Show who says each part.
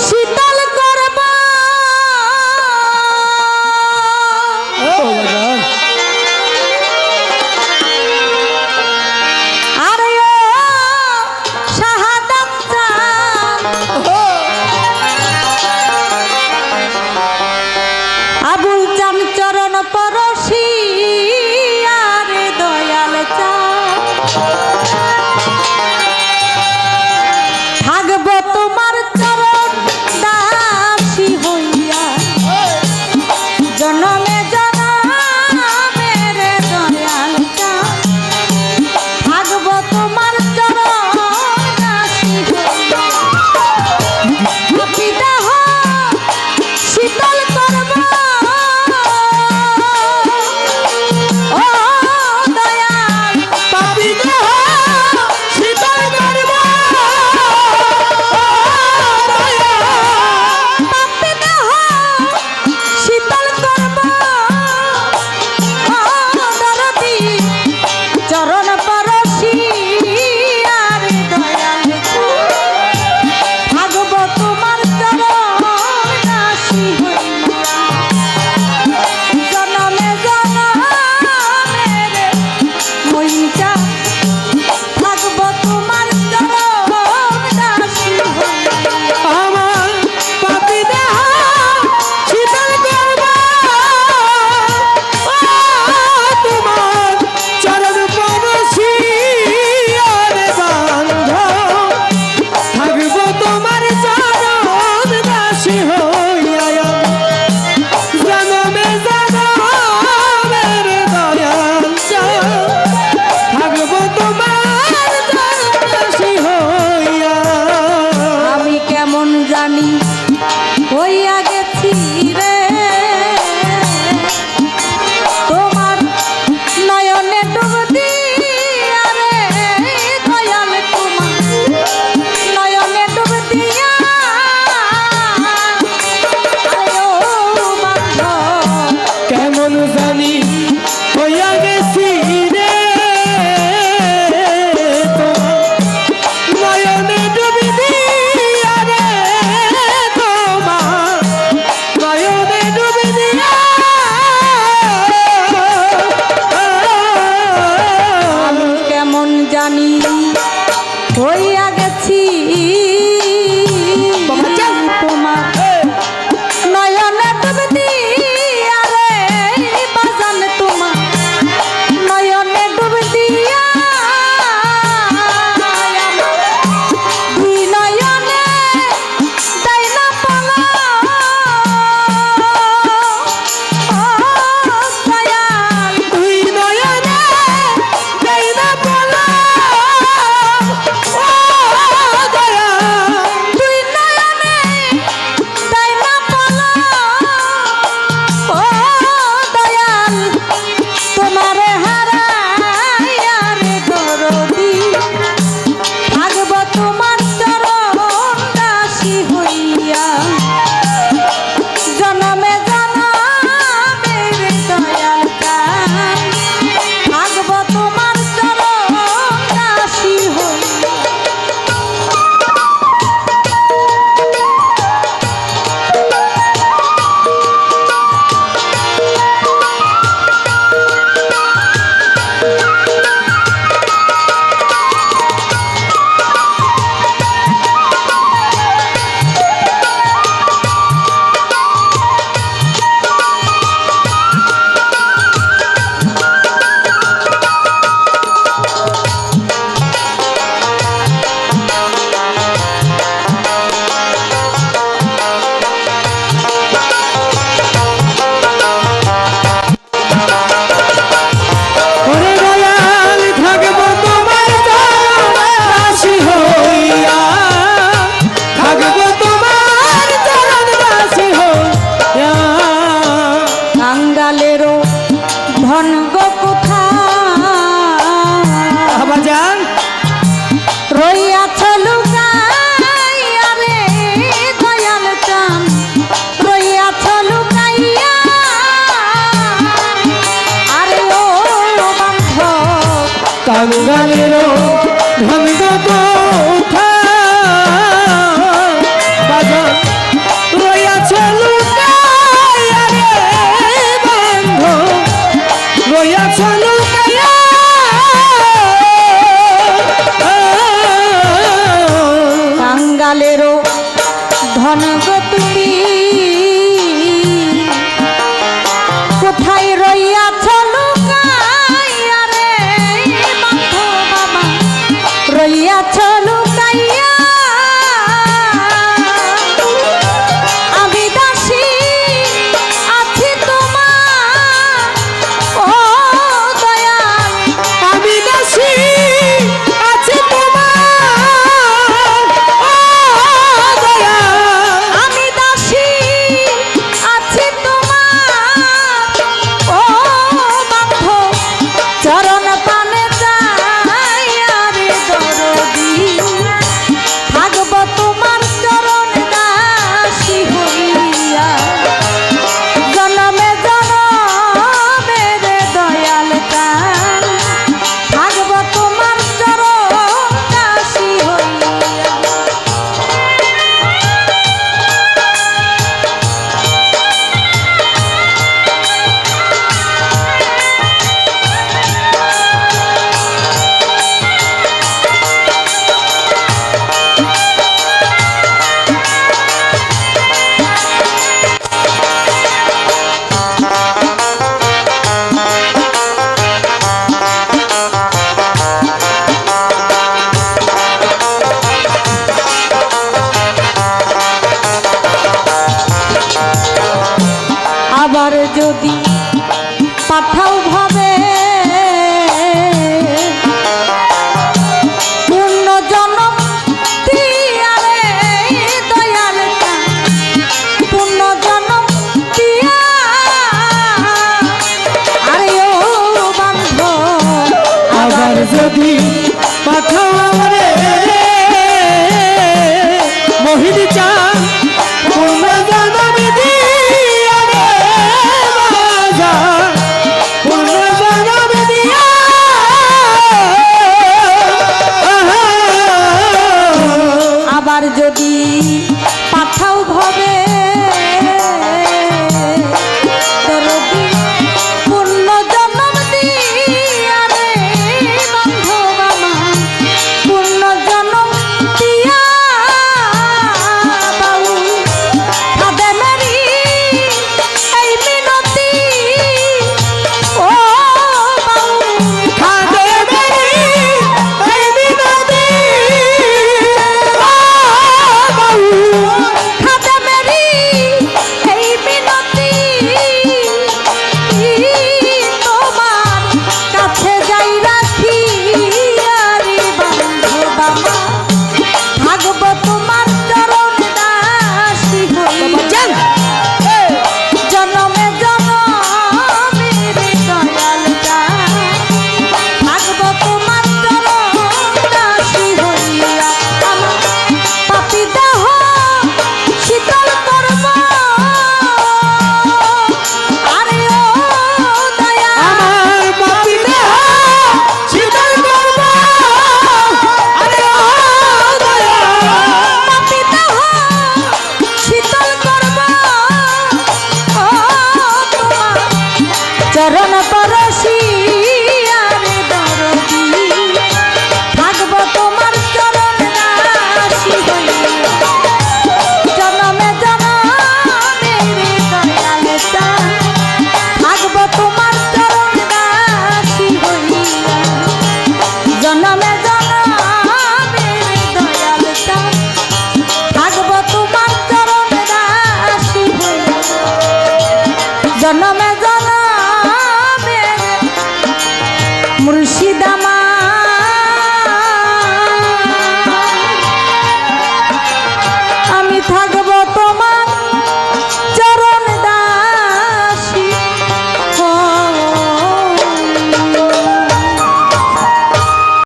Speaker 1: শীতল করব আর শাহাদাত চান আবুল চান চরণ পরশি আর দয়াল চান থাকবো তোমার চরণ দাসী হইয়া জনমে জনমে রে দয়াল চান থাকবো তোমার চরণ দাসী হইয়া বিদাহ শীতল করব ও দয়াল পাপী দেহ শীতল করব পাপী দেহ শীতল করব ও দরদি চরণ পরশি আর দয়াল থাকবো তোমার চরণ দাসী হইয়া জনমে জনমে রে মইটা থাকবো তোমার চরণ দাসী হইয়া
Speaker 2: আমার পাপী দেহ শীতল করব তোমার চরণ পরশি আর বান্ধ থাকব তোমার চরণ দাসী হইয়া জনমে জনমের দয়াল থাকব তোমার চরণ দাসী হইয়া।
Speaker 1: আমি কেমন জানি হইয়া গেছি রে তোমার নয়নে ডুব দিয়া রে দয়াল তোমার নয়নে ডুব দিয়া আরে ও বান্ধব
Speaker 2: কেমন জানি হইয়া গেছি রে নয়নে ডুবি দিয়া রে তোমার নয়নে ডুবি দিয়া
Speaker 1: আমি কেমন জানি হইয়া গেছি তোমার নয়নে ডুব দিয়া রে বাজান তোমার নয়নে ডুব দিয়া দুই নয়নে তাই না পলা ও দয়াল
Speaker 2: দুই নয়নে যাই না বলা ও দয়া
Speaker 1: দুই নয়নে তাই না পলা ও দয়াল তোমারে হারাইয়া রে দরদি থাকব তোমার চরণ দাসী হইয়া জনমে জনমে রে দয়াল চান থাকব তোমার চরণ দাসী হইয়া
Speaker 2: ওরে দয়াল থাকব তোমার চরণ দাসী হইয়া থাকব তোমার চরণ দাসী হইয়া।
Speaker 1: কাঙ্গালেরও ধন গো কোথায়
Speaker 2: বাজান
Speaker 1: রইয়াছ লুকাইয়া রে দয়াল চান রইয়াছ লুকাইয়া আরে ও বান্ধব
Speaker 2: কাঙ্গালের ধন কোথায় রইয়াছ লুকাইয়া
Speaker 1: কাঙ্গালেরও ধন গো তুমি কোথায় রইয়াছ লুকাইয়া রে বন্ধু বাবা রইয়াছ লুকাইয়া আমি দাসী আছি তোমার ও দয়াল
Speaker 2: আমি দাসী আছি তোমার ও দয়া
Speaker 1: আমি দাসী আছি তোমার ও বন্ধু চরণ পানে যাইয়া রে দরদি থাকব তোমার চরণ দাসী হইয়া জনমে জনমে রে দয়াল কান থাকব তোমার চরণ দাসী হইয়া আবার যদি পাঠাও ভাবে পূর্ণ জনম দিয়া রে দয়াল কান পূর্ণ জনম দিয়া আরে ও বন্ধু
Speaker 2: আবার যদি